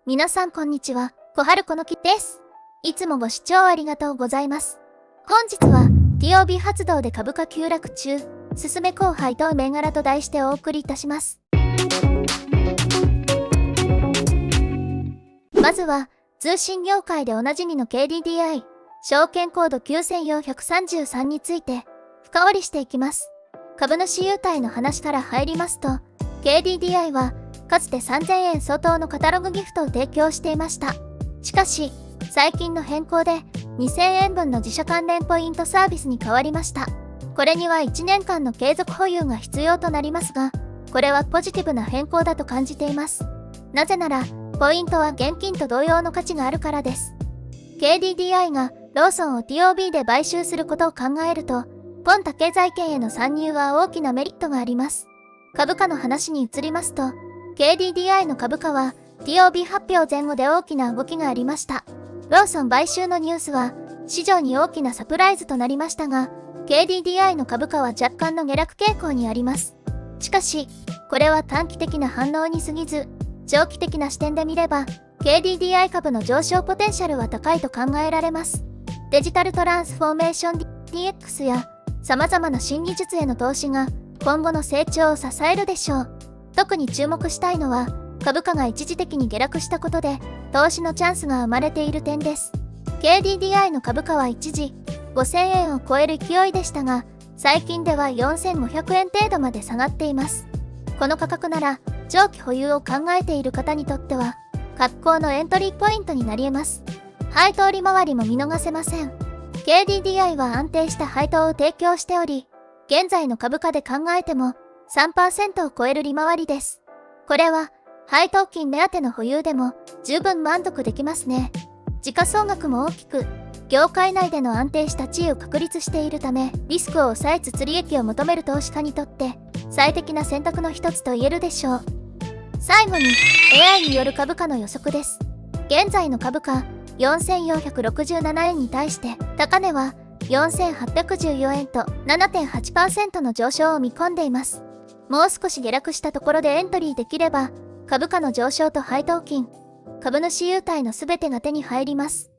皆さんこんにちは、小春このきです。いつもご視聴ありがとうございます。本日は TOB 発動で株価急落中、すすめ高配当銘柄と題してお送りいたします。まずは、通信業界でおなじみの KDDI、証券コード9433について、深掘りしていきます。株主優待の話から入りますと、KDDI は、かつて3000円相当のカタログギフトを提供していました。しかし、最近の変更で2000円分の自社関連ポイントサービスに変わりました。これには1年間の継続保有が必要となりますが、これはポジティブな変更だと感じています。なぜなら、ポイントは現金と同様の価値があるからです。KDDI がローソンを TOB で買収することを考えると、ポンタ経済圏への参入は大きなメリットがあります。株価の話に移りますと、KDDI の株価は TOB 発表前後で大きな動きがありました。ローソン買収のニュースは市場に大きなサプライズとなりましたが、KDDI の株価は若干の下落傾向にあります。しかし、これは短期的な反応に過ぎず、長期的な視点で見れば、KDDI 株の上昇ポテンシャルは高いと考えられます。デジタルトランスフォーメーション DX や様々な新技術への投資が今後の成長を支えるでしょう。特に注目したいのは、株価が一時的に下落したことで、投資のチャンスが生まれている点です。KDDI の株価は一時、5000円を超える勢いでしたが、最近では4500円程度まで下がっています。この価格なら、長期保有を考えている方にとっては、格好のエントリーポイントになり得ます。配当利回りも見逃せません。KDDI は安定した配当を提供しており、現在の株価で考えても、3% を超える利回りです。これは、配当金目当ての保有でも十分満足できますね。時価総額も大きく、業界内での安定した地位を確立しているため、リスクを抑えつつ利益を求める投資家にとって、最適な選択の一つと言えるでしょう。最後に、AI による株価の予測です。現在の株価、4467円に対して、高値は4814円と 7.8% の上昇を見込んでいます。もう少し下落したところでエントリーできれば、株価の上昇と配当金、株主優待のすべてが手に入ります。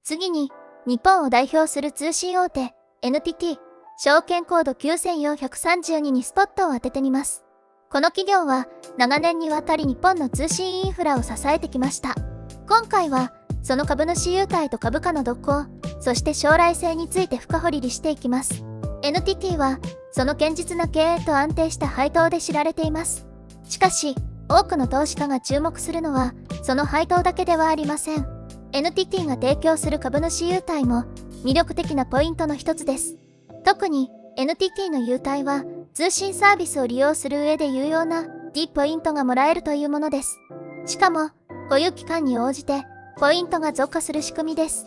次に、日本を代表する通信大手、NTT、証券コード9432にスポットを当ててみます。この企業は、長年にわたり日本の通信インフラを支えてきました。今回は、その株主優待と株価の動向、そして将来性について深掘りしていきます。NTT は、その堅実な経営と安定した配当で知られています。しかし、多くの投資家が注目するのは、その配当だけではありません。NTT が提供する株主優待も、魅力的なポイントの一つです。特に、NTT の優待は、通信サービスを利用する上で有用な D ポイントがもらえるというものです。しかも、保有期間に応じて、ポイントが増加する仕組みです。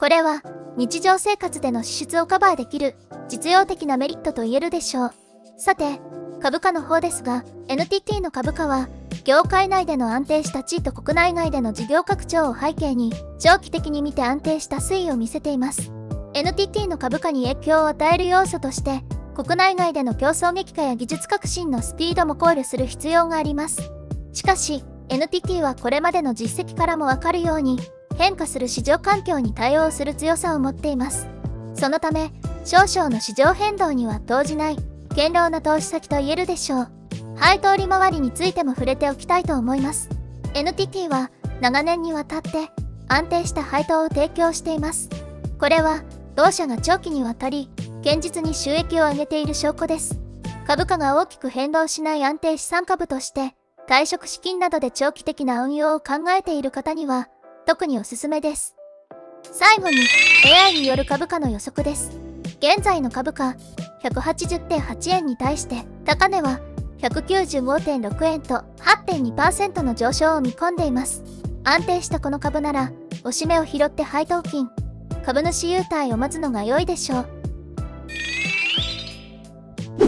これは、日常生活での支出をカバーできる、実用的なメリットと言えるでしょう。さて、株価の方ですが、NTT の株価は、業界内での安定した地位と国内外での事業拡張を背景に、長期的に見て安定した推移を見せています。NTT の株価に影響を与える要素として、国内外での競争激化や技術革新のスピードも考慮する必要があります。しかし、NTT はこれまでの実績からもわかるように、変化する市場環境に対応する強さを持っています。そのため、少々の市場変動には動じない、堅牢な投資先と言えるでしょう。配当利回りについても触れておきたいと思います。NTT は、長年にわたって安定した配当を提供しています。これは、同社が長期にわたり、堅実に収益を上げている証拠です。株価が大きく変動しない安定資産株として、退職資金などで長期的な運用を考えている方には、特におすすめです。最後に、AI による株価の予測です。現在の株価、180.8 円に対して、高値は 195.6 円と 8.2% の上昇を見込んでいます。安定したこの株なら、おしめを拾って配当金、株主優待を待つのが良いでしょう。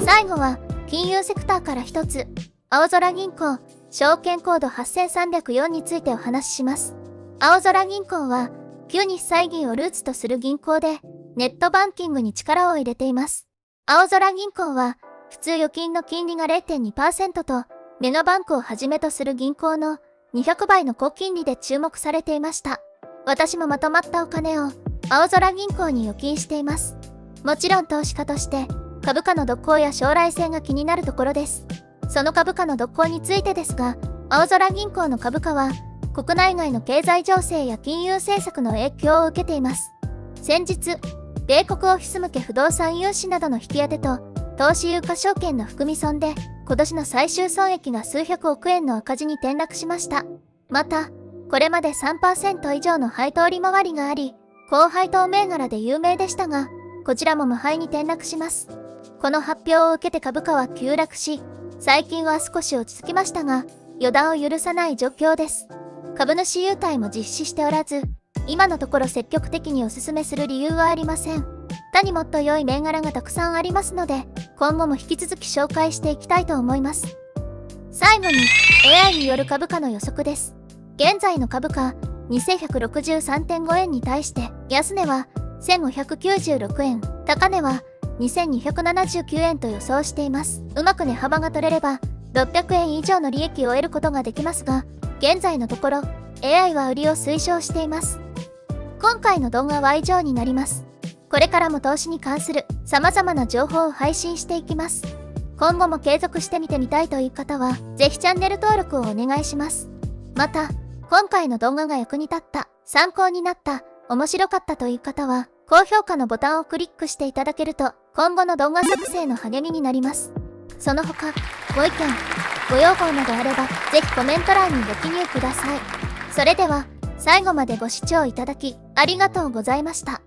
最後は、金融セクターから一つ、青空銀行、証券コード8304についてお話しします。青空銀行は、旧日債銀をルーツとする銀行で、ネットバンキングに力を入れています。青空銀行は、普通預金の金利が 0.2% と、メガバンクをはじめとする銀行の200倍の高金利で注目されていました。私もまとまったお金を青空銀行に預金しています。もちろん投資家として株価の動向や将来性が気になるところです。その株価の動向についてですが、青空銀行の株価は国内外の経済情勢や金融政策の影響を受けています。先日、米国オフィス向け不動産融資などの引き当てと投資有価証券の含み損で今年の最終損益が数百億円の赤字に転落しました。また、これまで 3% 以上の配当利回りがあり、高配当銘柄で有名でしたが、こちらも無敗に転落します。この発表を受けて株価は急落し、最近は少し落ち着きましたが、予断を許さない状況です。株主優待も実施しておらず、今のところ積極的にお勧めする理由はありません。他にもっと良い銘柄がたくさんありますので、今後も引き続き紹介していきたいと思います。最後に、AI による株価の予測です。現在の株価、2163.5 円に対して、安値は1596円、高値は2279円と予想しています。うまく値幅が取れれば、600円以上の利益を得ることができますが、現在のところ、AI は売りを推奨しています。今回の動画は以上になります。これからも投資に関する様々な情報を配信していきます。今後も継続して見てみたいという方は、ぜひチャンネル登録をお願いします。また、今回の動画が役に立った、参考になった、面白かったという方は、高評価のボタンをクリックしていただけると、今後の動画作成の励みになります。その他、ご意見、ご要望などあれば、ぜひコメント欄にご記入ください。それでは、最後までご視聴いただき、ありがとうございました。